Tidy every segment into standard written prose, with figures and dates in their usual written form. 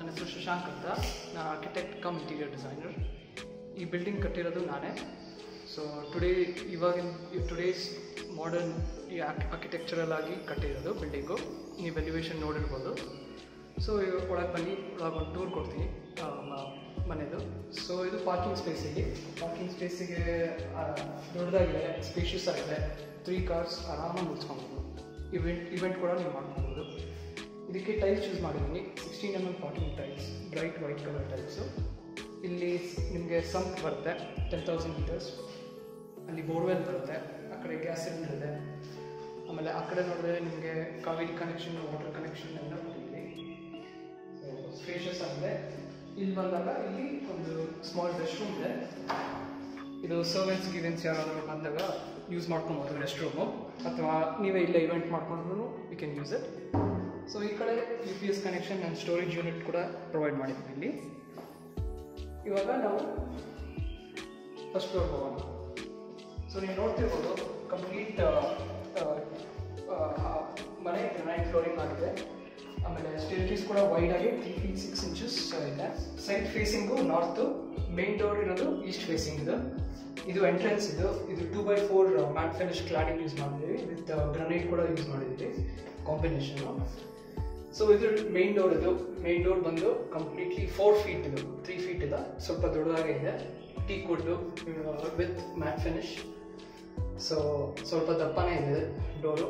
ಹೆಸರು ಶಶಾಂಕ್ ಅಂತ. ನಾನು ಆರ್ಕಿಟೆಕ್ಟ್ ಕಮ್ ಇಂಟೀರಿಯರ್ ಡಿಸೈನರ್. ಈ ಬಿಲ್ಡಿಂಗ್ ಕಟ್ಟಿರೋದು ನಾನೇ. ಸೊ ಟುಡೇಸ್ ಮಾಡರ್ನ್ ಈ ಆರ್ಕಿಟೆಕ್ಚರಲ್ ಆಗಿ ಕಟ್ಟಿರೋದು ಬಿಲ್ಡಿಂಗು. ನೀವು ಎಲಿವೇಶನ್ ನೋಡಿರ್ಬೋದು. ಸೊ ಒಳಗೆ ಬನ್ನಿ, ಒಳಗೆ ಒಂದು ಟೂರ್ ಕೊಡ್ತೀನಿ ಮನೆಯದು. ಸೊ ಇದು ಪಾರ್ಕಿಂಗ್ ಸ್ಪೇಸಿಗೆ ದೊಡ್ಡದಾಗಿದೆ, ಸ್ಪೇಷಿಯಸ್ ಆಗಿದೆ. 3 ಕಾರ್ಸ್ ಆರಾಮಾಗಿ ಮುಗಿಸ್ಕೊಬೋದು. ಇವೆಂಟ್ ಕೂಡ ನೀವು ಮಾಡ್ಕೊಬೋದು. ಇದಕ್ಕೆ ಟೈಲ್ಸ್ ಯೂಸ್ ಮಾಡಿದ್ದೀನಿ. 16 mm parking tiles, bright white colour tiles. ಇಲ್ಲಿ ನಿಮಗೆ ಸಂಪ್ ಬರುತ್ತೆ 10,000 ಲೀಟರ್ಸ್. ಅಲ್ಲಿ ಬೋರ್ವೆಲ್ ಬರುತ್ತೆ. ಆ ಕಡೆ ಗ್ಯಾಸ್ ಸಿಲಿಂಡರ್ ಇದೆ. ಆಮೇಲೆ ಆ ಕಡೆ ನೋಡಿದ್ರೆ ನಿಮಗೆ ಕಾವೇರಿ ಕನೆಕ್ಷನ್, ವಾಟರ್ ಕನೆಕ್ಷನ್ ಎಲ್ಲ ಕೊಟ್ಟಿದ್ದೀನಿ. ಸೊ ಸ್ಪೇಷಿಯಸ್ ಆಗಿದೆ. ಇಲ್ಲಿ ಬಂದಾಗ ಇಲ್ಲಿ ಒಂದು ಸ್ಮಾಲ್ ರೆಸ್ಟ್ ರೂಮ್ ಇದೆ. ಇದು ಸರ್ವೆಂಟ್ಸ್ ಯಾರಾದರೂ ಬಂದಾಗ ಯೂಸ್ ಮಾಡ್ಕೊಬೋದು ರೆಸ್ಟ್ ರೂಮು, ಅಥವಾ ನೀವೇ ಇಲ್ಲೇ ಇವೆಂಟ್ ಮಾಡ್ಕೊಂಡ್ರು you can use it. So ಈ ಕಡೆ UPS connection and storage unit ಕೂಡ ಪ್ರೊವೈಡ್ ಮಾಡಿದ್ದೀವಿ ಇಲ್ಲಿ. ಇವಾಗ ನಾವು ಫಸ್ಟ್ ಫ್ಲೋರ್ ಹೋಗೋಣ. ಸೊ ನೀವು ನೋಡ್ತಿರ್ಬೋದು ಕಂಪ್ಲೀಟ್ ಮನೆ ಗ್ರಾನೈಟ್ ಫ್ಲೋರಿಂಗ್ ಆಗಿದೆ. ಆಮೇಲೆ ಸ್ಟೇರ್ಕೇಸ್ ಕೂಡ ವೈಡ್ ಆಗಿ 3 feet 6 inches ಇದೆ. Side facing north, main door ಇರೋದು ಈಸ್ಟ್ ಫೇಸಿಂಗ್. ಇದು ಎಂಟ್ರೆನ್ಸ್. ಇದು 2x4 matt finish cladding use ಮಾಡಿದ್ದೀವಿ. ವಿತ್ ಗ್ರಾನೈಟ್ ಕೂಡ ಯೂಸ್ ಮಾಡಿದ್ದೀವಿ ಕಾಂಬಿನೇಷನ್ನು. ಸೊ ಇದು ಮೇನ್ ಡೋರ್. ಮೇನ್ ಡೋರ್ ಬಂದು ಕಂಪ್ಲೀಟ್ಲಿ 4 feet. 3 feet ಇದೆ, ಸ್ವಲ್ಪ ದೊಡ್ಡದಾಗೆ ಇದೆ. Teak wood with matt finish. So ಸ್ವಲ್ಪ ದಪ್ಪನೇ ಇದೆ ಡೋರು.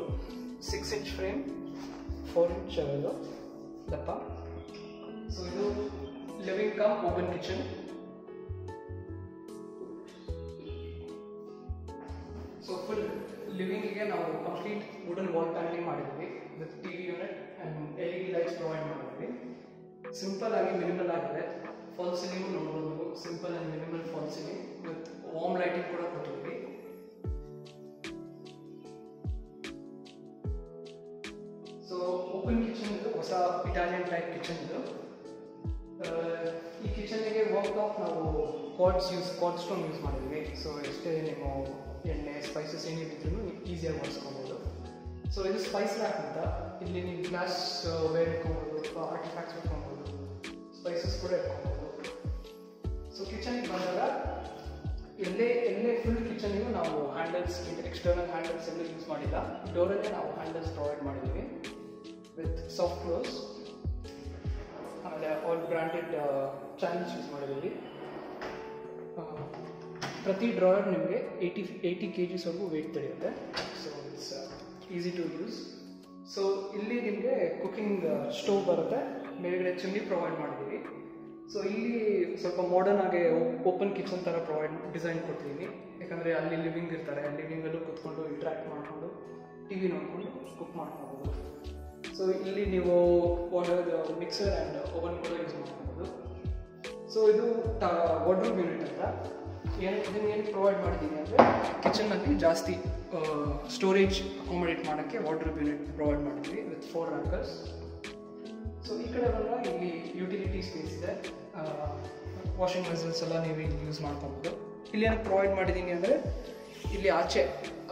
6 inch ಫ್ರೇಮ್, 4 inch ಇದು ದಪ್ಪ. ಸೊ ಇದು living cum open kitchen. So full ಲಿವಿಂಗಿಗೆ ನಾವು ಕಂಪ್ಲೀಟ್ ವುಡನ್ ವಾಲ್ ಪ್ಯಾನಲಿಂಗ್ ಮಾಡಿದ್ವಿ with TV unit and LED lights provide ಮಾಡಿದ್ವಿ. ಸಿಂಪಲ್ ಆಗಿ ಮಿನಿಮಲ್ ಆಗಿದೆ. ಫಾಲ್ ಸೀಲಿಂಗ್ ನೋಡ್ಬೋದು. Simple and minimal fall ceiling with warm lighting ಕೂಡ ಕೊಟ್ಟಿದ್ವಿ. ಸೊ ಓಪನ್ ಕಿಚನ್ ಇದು ಹೊಸ ಇಟಾಲಿಯನ್ ಟೈಪ್ ಕಿಚನ್ ಇದು. ಈ ಕಿಚನ್ಗೆ ವರ್ಕ್ ಟಾಪ್ ನಾವು ಕ್ವಾಡ್ ಸ್ಟೋನ್ ಯೂಸ್ ಮಾಡಿದ್ವಿ. ಸೊ ಎಷ್ಟೇ ನೀವು ಎಣ್ಣೆ ಸ್ಪೈಸಸ್ ಏನಿದ್ರು ಈಸಿಯಾಗಿ ಬಳಸ್ಕೊಬೋದು. ಸೊ ಇದು ಸ್ಪೈಸ್ ರ್ಯಾಕ್ ಅಂತ. ಇಲ್ಲಿ ನೀವು ಗ್ಲಾಸ್ ವೇರ್ ಇಟ್ಕೊಬೋದು, ಅಥವಾ ಆರ್ಟಿಫ್ಯಾಕ್ಟ್ಸ್ ಇಟ್ಕೊಬೋದು, ಸ್ಪೈಸಸ್ ಕೂಡ ಇಟ್ಕೊಬೋದು. ಸೊ ಕಿಚನ್ಗೆ ಬಂದಾಗ ಎಲ್ಲೇ ಫುಲ್ ಕಿಚನ್ಗೂ ನಾವು ಹ್ಯಾಂಡಲ್ಸ್, ಎಕ್ಸ್ಟರ್ನಲ್ ಹ್ಯಾಂಡಲ್ಸ್ ಎಲ್ಲ ಯೂಸ್ ಮಾಡಿಲ್ಲ. ಡೋರಲ್ಲೇ ನಾವು ಹ್ಯಾಂಡಲ್ಸ್ ಪ್ರೊವೈಡ್ ಮಾಡಿದ್ದೀವಿ ವಿತ್ ಸಾಫ್ಟ್ ಕ್ಲೋಸ್. ಆಮೇಲೆ ಆಲ್ ಬ್ರ್ಯಾಂಡೆಡ್ ಚಾನಲ್ಸ್ ಯೂಸ್ ಮಾಡಿದ್ದೀವಿ. ಪ್ರತಿ ಡ್ರಾಯರ್ ನಿಮಗೆ 80 kgs ವೇಟ್ ತಡೆಯುತ್ತೆ. So it's easy to use. So ಇಲ್ಲಿ ನಿಮಗೆ ಕುಕಿಂಗ್ ಸ್ಟೋವ್ ಬರುತ್ತೆ. ಮೇಲ್ಗಡೆ ಚಿಮ್ನಿ ಪ್ರೊವೈಡ್ ಮಾಡಿದ್ದೀವಿ. ಸೊ ಇಲ್ಲಿ ಸ್ವಲ್ಪ ಮಾಡರ್ನ್ ಆಗಿ ಓಪನ್ ಕಿಚನ್ ಥರ ಡಿಸೈನ್ ಕೊಡ್ತೀವಿ. ಯಾಕಂದರೆ ಅಲ್ಲಿ ಲಿವಿಂಗ್ ಇರ್ತಾರೆ, ಲಿವಿಂಗಲ್ಲೂ ಕೂತ್ಕೊಂಡು ಇಂಟ್ರ್ಯಾಕ್ಟ್ ಮಾಡಿಕೊಂಡು TV ನೋಡಿಕೊಂಡು ಕುಕ್ ಮಾಡ್ಕೊಬೋದು. ಸೊ ಇಲ್ಲಿ ನೀವು ಮಿಕ್ಸರ್ ಆ್ಯಂಡ್ ಓವನ್ ಕೂಡ ಯೂಸ್ ಮಾಡ್ಕೊಬೋದು. ಸೊ ಇದು ವಾರ್ಡ್ರೋಬ್ ಯೂನಿಟ್ ಅಂತ. ಇದನ್ನು ಪ್ರೊವೈಡ್ ಮಾಡಿದ್ದೀನಿ ಅಂದರೆ ಕಿಚನ್ನಲ್ಲಿ ಜಾಸ್ತಿ ಸ್ಟೋರೇಜ್ ಅಕಾಮಡೇಟ್ ಮಾಡೋಕ್ಕೆ ವಾರ್ಡ್ರೋಬ್ ಯೂನಿಟ್ ಪ್ರೊವೈಡ್ ಮಾಡಿದ್ವಿ ವಿತ್ 4 rackers. ಸೊ ಈ ಕಡೆ ಬಂದಾಗ ಇಲ್ಲಿ ಯುಟಿಲಿಟಿ ಸ್ಪೇಸ್ ಇದೆ. ವಾಷಿಂಗ್ ವೆಸಲ್ಸ್ ಎಲ್ಲ ನೀವು ಇಲ್ಲಿ ಯೂಸ್ ಮಾಡ್ಕೊಬೋದು. ಇಲ್ಲಿ ಏನಕ್ಕೆ ಪ್ರೊವೈಡ್ ಮಾಡಿದ್ದೀನಿ ಅಂದರೆ ಇಲ್ಲಿ ಆಚೆ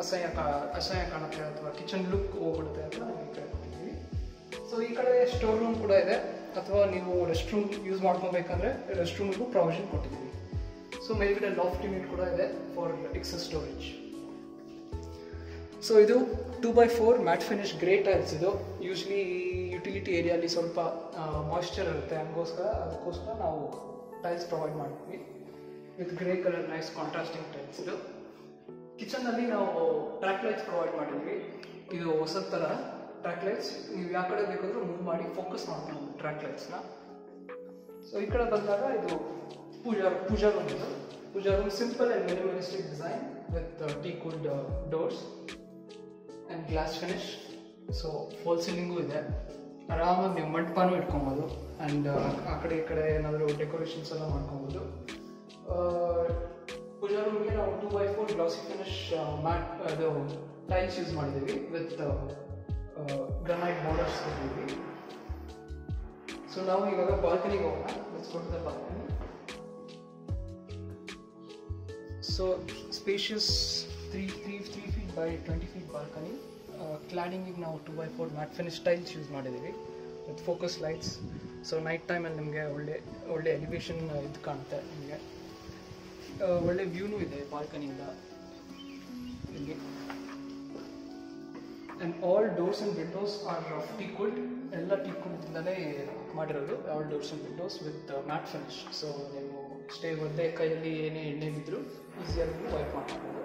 ಅಸಹ್ಯ ಕಾಣುತ್ತೆ ಅಥವಾ ಕಿಚನ್ ಲುಕ್ ಹೋಗ್ಬಿಡುತ್ತೆ ಅಂತ ನಾವು ಈ ಕಡೆ ಕೊಟ್ಟಿದ್ದೀವಿ. ಸೊ ಈ ಕಡೆ ಸ್ಟೋರ್ ರೂಮ್ ಕೂಡ ಇದೆ, ಅಥವಾ ನೀವು ರೆಸ್ಟ್ ರೂಮ್ ಯೂಸ್ ಮಾಡ್ಕೊಬೇಕಂದ್ರೆ ರೆಸ್ಟ್ ರೂಮ್ಗೂ ಪ್ರಾವಿಷನ್ ಕೊಟ್ಟಿದ್ದೀವಿ. ಸೊ ಮೇಲ್ಗಡೆ ಲಾಫ್ಟ್ ಯೂನಿಟ್ ಕೂಡ ಇದೆ ಫಾರ್ ಎಕ್ಸಸ್ ಸ್ಟೋರೇಜ್. ಸೊ ಇದು 2x4 matt finish grey tiles. ಇದು ಯೂಶ್ವಲಿ ಯುಟಿಲಿಟಿ ಏರಿಯಾಲಿ ಸ್ವಲ್ಪ ಮಾಯ್ಶ್ಚರ್ ಇರುತ್ತೆ, ಅದಕ್ಕೋಸ್ಕರ ನಾವು ಟೈಲ್ಸ್ ಪ್ರೊವೈಡ್ ಮಾಡ್ತೀವಿ with grey colour nice contrasting tiles. ಇದು ಕಿಚನ್ನಲ್ಲಿ ನಾವು ಟ್ರ್ಯಾಕ್ ಲೈಟ್ಸ್ ಪ್ರೊವೈಡ್ ಮಾಡಿದ್ವಿ. ಇದು ಹೊಸ ಥರ ಟ್ರ್ಯಾಕ್ ಲೈಟ್ಸ್. ನೀವು ಯಾವ ಕಡೆ ಬೇಕಾದರೂ ಮೂವ್ ಮಾಡಿ ಫೋಕಸ್ ಮಾಡ್ಕೊಂಡು ಟ್ರ್ಯಾಕ್ ಲೈಟ್ಸ್ನ. ಸೊ ಈ ಕಡೆ ಬಂದಾಗ ಇದು ಪೂಜಾ ರೂಮ್. ಇದು pooja room simple and minimalistic design with teak wood doors and glass finish. So fall ceiling ಇದೆ. ಆರಾಮಾಗಿ ನೀವು ಮಂಟಪನೂ ಇಟ್ಕೊಬೋದು. ಆ್ಯಂಡ್ ಆ ಕಡೆ ಈ ಕಡೆ ಏನಾದರೂ ಡೆಕೋರೇಷನ್ಸ್ ಎಲ್ಲ ಮಾಡ್ಕೊಬೋದು. ಪೂಜಾ ರೂಮ್ಗೆ ನಾವು 2x4 ಗ್ಲಾಸಿ ಫಿನಿಶ್ ಅದು ಟೈಲ್ಸ್ ಯೂಸ್ ಮಾಡಿದ್ದೀವಿ ವಿತ್ ಗ್ರಾನೈಟ್ ಬಾರ್ಡರ್ಸ್ ಕೊಟ್ಟಿದ್ದೀವಿ. ಸೊ ನಾವು ಇವಾಗ ಬಾಲ್ಕನಿಗೆ ಹೋಗೋಣ. Let's go to the balcony. So spacious 3 feet by 20 feet balcony. ಕ್ಲಾಡಿಂಗಿಗೆ ನಾವು 2x4 matt finish tiles use ಮಾಡಿದ್ದೀವಿ with focus lights. So night ಟೈಮಲ್ಲಿ ನಿಮಗೆ ಒಳ್ಳೆ ಎಲಿವೇಶನ್ ಇದು ಕಾಣುತ್ತೆ. ನಿಮಗೆ ಒಳ್ಳೆ ವ್ಯೂನೂ ಇದೆ ಬಾಲ್ಕನಿಯಿಂದ ಇಲ್ಲಿ. And all doors and windows are of teakwood. ಎಲ್ಲ ಟೀಕ್ವುಡ್ದಿಂದಲೇ ಮಾಡಿರೋದು all doors and windows with matt finish. So ನೀವು ಸ್ಟೇ ಬಂದೆ ಕೈಯಲ್ಲಿ ಏನೇ ಎಣ್ಣೆ ಬಿದ್ದರೂ ಈಸಿಯಾಗಿ ವೈಪ್ ಮಾಡ್ಬೋದು.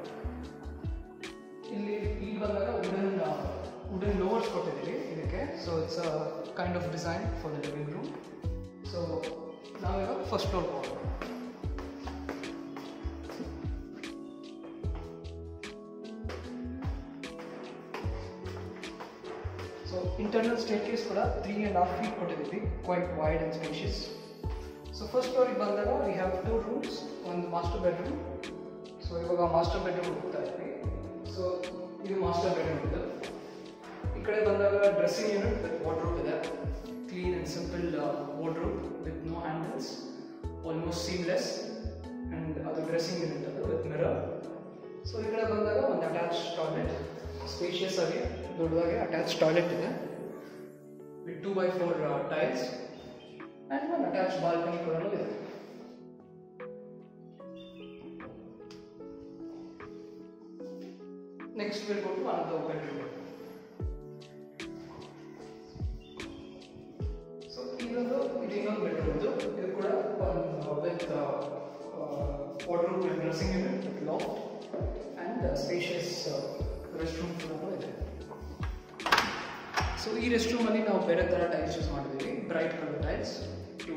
ಇಲ್ಲಿ ಬಂದಾಗ ವುಡನ್ ಲೋವರ್ಸ್ ಕೊಟ್ಟಿದ್ದೀವಿ ಇದಕ್ಕೆ. So it's a kind of design for the living room. So ನಾವಿವಾಗ ಫಸ್ಟ್ ಫ್ಲೋರ್ ಹೋಗೋಣ. ಸೊ ಇಂಟರ್ನಲ್ ಸ್ಟೇರ್ಕೇಸ್ ಕೂಡ 3.5 feet ಕೊಟ್ಟಿದ್ದೀವಿ, quite wide and spacious. So first ಫ್ಲೋರಿಗೆ ಬಂದಾಗ ವಿ ಹ್ಯಾವ್ 2 rooms, ಒಂದು ಮಾಸ್ಟರ್ ಬೆಡ್ರೂಮ್. ಸೊ ಇವಾಗ ಮಾಸ್ಟರ್ ಬೆಡ್ರೂಮ್ ಹೋಗ್ತಾ ಇದ್ವಿ. ಸೊ ಇದು ಮಾಸ್ಟರ್ ಬೆಡ್ರೂಮ್ ಇದೆ. ಈ ಕಡೆ ಬಂದಾಗ ಡ್ರೆಸ್ಸಿಂಗ್ ಯೂನಿಟ್ ವಿತ್ ವಾರ್ಡ್ರೋಬ್ ಇದೆ. Clean and simple wardrobe with no handles, almost seamless. And ಅದು ಡ್ರೆಸ್ಸಿಂಗ್ ಯೂನಿಟ್ ಅದು ವಿತ್ ಮಿರರ್. ಸೊ ಈ ಕಡೆ ಬಂದಾಗ ಒಂದು ಅಟ್ಯಾಚ್ ಟಾಯ್ಲೆಟ್, ಸ್ಪೇಷಿಯಸ್ ಆಗಿ ದೊಡ್ಡದಾಗಿ ಅಟ್ಯಾಚ್ ಟಾಯ್ಲೆಟ್ ಇದೆ ವಿತ್ 2x4 ಟೈಲ್ಸ್. ಆ್ಯಂಡ್ ಒಂದು ಅಟ್ಯಾಚ್ ಬಾಲ್ಕನಿ ಕೂಡ ಇದೆ. Next will go to another bedroom. So ಇದು ಇನ್ನೊಂದು ಬೆಡ್ರೂಮ್. ಇದು ಕೂಡ with wardrobe and dressing unit with loft and spacious rest room ಕೂಡ ಇದೆ. ಸೊ ಈ ರೆಸ್ಟ್ ರೂಮಲ್ಲಿ ನಾವು ಬೇರೆ ಥರ ಟೈಲ್ಸ್ ಯೂಸ್ ಮಾಡಿದ್ದೀವಿ, bright colour tiles to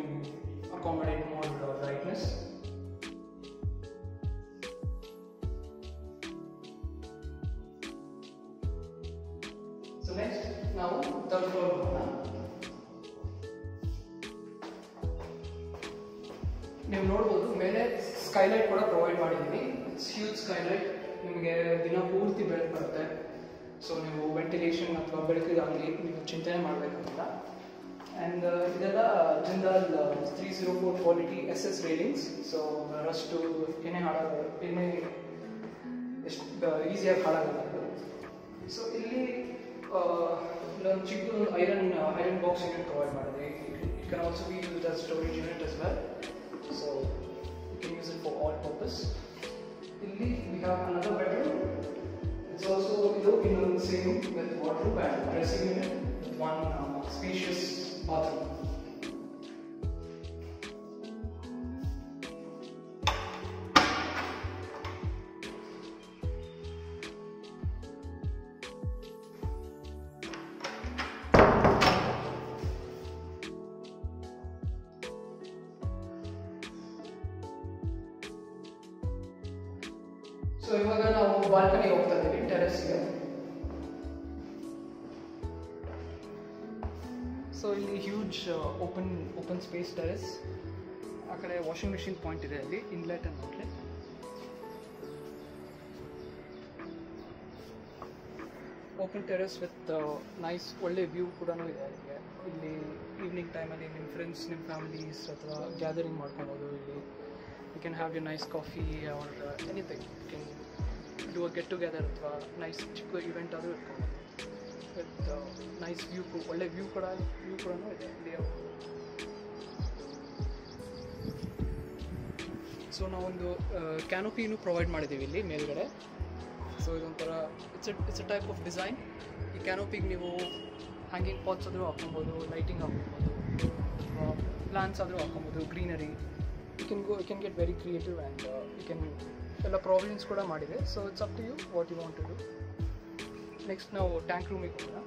accommodate more brightness. So next ನಾವು ಥರ್ಡ್ ಫ್ಲೋರ್ ಹೋಗೋಣ. ನೀವು ನೋಡ್ಬೋದು ಮೇಲೆ ಸ್ಕೈಲೈಟ್ ಕೂಡ ಪ್ರೊವೈಡ್ ಮಾಡಿದ್ದೀವಿ. ಇಟ್ಸ್ ಹ್ಯೂಜ್ ಸ್ಕೈಲೈಟ್, ನಿಮಗೆ ದಿನ ಪೂರ್ತಿ ಬೆಳಕು ಬರುತ್ತೆ. ಸೊ ನೀವು ವೆಂಟಿಲೇಷನ್ ಅಥವಾ ಬೆಳಕಿಗಾಗಲಿ ನೀವು ಚಿಂತನೆ ಮಾಡಬೇಕಂತ. ಆ್ಯಂಡ್ ಇದೆಲ್ಲ Jindal 304 quality SS ratings. So rust ಏನೇ ಏನೇ ಎಷ್ಟು ಈಸಿಯಾಗಿ ಹಾಳಾಗಲ್ಲ. ಸೊ ಇಲ್ಲಿ ಒಂದು ಚಿಕ್ಕ ಐರನ್ ಬಾಕ್ಸ್ ಯೂನಿಟ್ ಪ್ರೊವೈಡ್ ಮಾಡಿದೆ. It can also be used as storage unit as well. So you can use it for all purpose. ಇಲ್ಲಿ we have another bedroom. It's also in the same with wardrobe and dressing unit with one spacious bathroom. So ಇವಾಗ ನಾವು balcony ಹೋಗ್ತಾ ಇದ್ದೀವಿ, ಟೆರೆಸ್ಗೆ. So ಇಲ್ಲಿ huge open space terrace. ಆ ಕಡೆ washing machine point ಇದೆ, ಅಲ್ಲಿ inlet and outlet. Open terrace with nice ಒಳ್ಳೆ ವ್ಯೂ ಕೂಡ ಇದೆ ಅಲ್ಲಿಗೆ. ಇಲ್ಲಿ ಈವ್ನಿಂಗ್ ಟೈಮಲ್ಲಿ ನಿಮ್ಮ ಫ್ರೆಂಡ್ಸ್, ನಿಮ್ಮ ಫ್ಯಾಮಿಲೀಸ್ ಅಥವಾ ಗ್ಯಾದರಿಂಗ್ ಮಾಡ್ಕೊಬೋದು. ಇಲ್ಲಿ you can have your nice coffee or anything. You can do a get together ಅಥವಾ ನೈಸ್ ಚಿಕ್ಕ ಇವೆಂಟ್ ಆದರೂ ಇಟ್ಕೊಬೋದು. ವಿತ್ ನೈಸ್ ವ್ಯೂ, ಒಳ್ಳೆ ವ್ಯೂ ಕೂಡ ಇದೆ ಇಲ್ಲಿ. ಸೊ ನಾವೊಂದು ಕ್ಯಾನೋಪಿನೂ ಪ್ರೊವೈಡ್ ಮಾಡಿದ್ದೀವಿ ಇಲ್ಲಿ ಮೇಲ್ಗಡೆ. ಸೊ ಇದೊಂಥರ it's a type of design. ಈ ಕ್ಯಾನೋಪಿಗೆ ನೀವು ಹ್ಯಾಂಗಿಂಗ್ ಪಾಟ್ಸ್ ಆದರೂ ಹಾಕೊಬೋದು, ಲೈಟಿಂಗ್ ಹಾಕೊಬೋದು, ಪ್ಲಾಂಟ್ಸ್ ಆದರೂ ಹಾಕೊಬೋದು, greenery. You can get very creative and you can ಎಲ್ಲ ಪ್ರಾವಿಷನ್ಸ್ ಕೂಡ ಮಾಡಿದೆ. So it's up to you what you want to do. Next ನಾವು ಟ್ಯಾಂಕ್ ರೂಮಿಗೆ ಹೋಗೋಣ.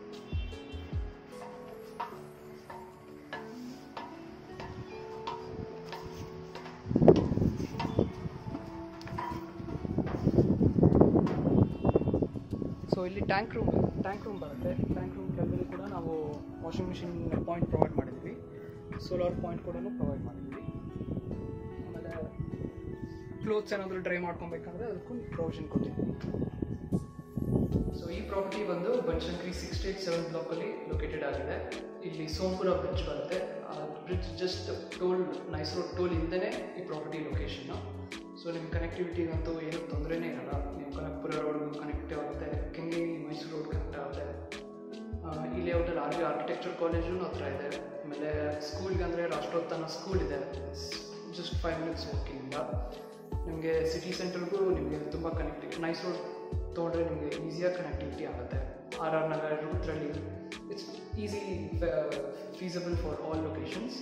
ಸೊ ಇಲ್ಲಿ ಟ್ಯಾಂಕ್ ರೂಮ್ ಬರುತ್ತೆ. ಟ್ಯಾಂಕ್ ರೂಮ್ ಕೆಳಗಡೆ ಕೂಡ ನಾವು ವಾಷಿಂಗ್ ಮಿಷಿನ್ ಪಾಯಿಂಟ್ ಪ್ರೊವೈಡ್ ಮಾಡಿದ್ದೀವಿ, ಸೋಲಾರ್ ಪಾಯಿಂಟ್ ಕೂಡ ಪ್ರೊವೈಡ್ ಮಾಡಿದ್ದೀವಿ. ಆಮೇಲೆ ಕ್ಲೋತ್ಸ್ ಏನಾದರೂ ಡ್ರೈ ಮಾಡ್ಕೊಬೇಕಂದ್ರೆ ಅದಕ್ಕೂ ಪ್ರೊವಿಷನ್ ಕೊಟ್ಟಿದ್ದೀವಿ. ಸೊ ಈ ಪ್ರಾಪರ್ಟಿ ಬಂದು ಬನಶಂಕರಿ 687 ಬ್ಲಾಕಲ್ಲಿ ಲೊಕೇಟೆಡ್ ಆಗಿದೆ. ಇಲ್ಲಿ ಸೋಂಪುರ ಬ್ರಿಡ್ಜ್ ಬರುತ್ತೆ. ಆ bridge just nice road toll ಹಿಂದೆನೇ ಈ ಪ್ರಾಪರ್ಟಿ ಲೊಕೇಶನ್ನು. ಸೊ ನಿಮ್ಮ ಕನೆಕ್ಟಿವಿಟಿಗಂತೂ ಏನೂ ತೊಂದರೆನೇ ಇರಲ್ಲ. ನೀವು ಕನಕಪುರ ರೋಡ್ ಕನೆಕ್ಟ್ ಆಗುತ್ತೆ, ಕೆಂಗೇರಿ ಮೈಸೂರು ರೋಡ್ ಕನೆಕ್ಟ್ ಆಗುತ್ತೆ, ಈ ಲೇಔಟಲ್ಲಿ ಆರ್ಕಿಟೆಕ್ಚರ್ ಕಾಲೇಜು ಹತ್ರ ಇದೆ. ಆಮೇಲೆ ಸ್ಕೂಲ್ಗೆ ಅಂದರೆ ರಾಷ್ಟ್ರೋತ್ಥಾನ ಸ್ಕೂಲ್ ಇದೆ, ಜಸ್ಟ್ 5 minutes ವಾಕಿಂದ. ನಿಮಗೆ ಸಿಟಿ ಸೆಂಟರ್ಗೂ ನಿಮಗೆ ತುಂಬ ಕನೆಕ್ಟಿವಿಟಿ, ನೈಸ್ ರೋಡ್ ತೊಗೊಂಡ್ರೆ ನಿಮಗೆ ಈಸಿಯಾಗಿ ಕನೆಕ್ಟಿವಿಟಿ ಆಗುತ್ತೆ. RR Nagar, Ruthrahalli, it's easy feasible for all locations.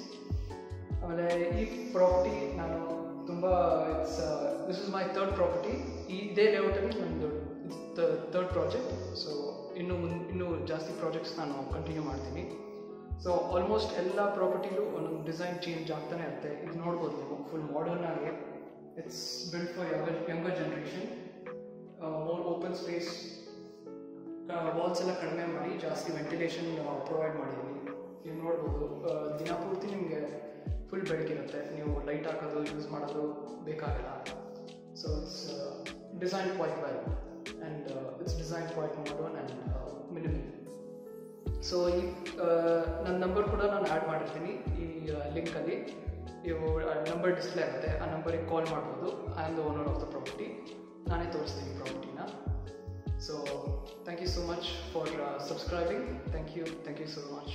ಆಮೇಲೆ ಈ ಪ್ರಾಪರ್ಟಿ ನಾನು ತುಂಬ this is my 3rd property. ಇದೇ ಲೇಔಟಲ್ಲಿ ನಂದು ಥರ್ಡ್ ಪ್ರಾಜೆಕ್ಟ್. ಸೊ ಇನ್ನೂ ಜಾಸ್ತಿ ಪ್ರಾಜೆಕ್ಟ್ಸ್ ನಾನು ಕಂಟಿನ್ಯೂ ಮಾಡ್ತೀನಿ. ಸೊ ಆಲ್ಮೋಸ್ಟ್ ಎಲ್ಲ ಪ್ರಾಪರ್ಟಿಲೂ ಒಂದೊಂದು ಡಿಸೈನ್ ಚೇಂಜ್ ಆಗ್ತಾನೆ ಇರುತ್ತೆ. ಇದು ನೋಡ್ಬೋದು ನೀವು, ಫುಲ್ ಮಾಡರ್ನ್ ಆಗಿ. It's build for younger generation. More open space, walls ಎಲ್ಲ ಕಡಿಮೆ ಮಾಡಿ ಜಾಸ್ತಿ ವೆಂಟಿಲೇಷನ್ ಪ್ರೊವೈಡ್ ಮಾಡಿದ್ದೀನಿ. ನೀವು ನೋಡ್ಬೋದು ದಿನಪೂರ್ತಿ ನಿಮಗೆ ಫುಲ್ ಬೆಳಕಿರುತ್ತೆ, ನೀವು ಲೈಟ್ ಹಾಕೋದು ಯೂಸ್ ಮಾಡೋದು ಬೇಕಾಗಲ್ಲ. So it's design quite well and it's design quite modern and minimal. So ಈ ನನ್ನ ನಂಬರ್ ಕೂಡ ನಾನು ಆ್ಯಡ್ ಮಾಡಿರ್ತೀನಿ ಈ ಲಿಂಕಲ್ಲಿ. ನೀವು ನಂಬರ್ ಡಿಸ್ಪ್ಲೇ ಆಗುತ್ತೆ, ಆ ನಂಬರಿಗೆ ಕಾಲ್ ಮಾಡ್ಬೋದು. I am the owner of the property, ನಾನೇ ತೋರಿಸ್ತೀನಿ ಪ್ರಾಪರ್ಟಿನ. So thank you so much for subscribing. Thank you so much.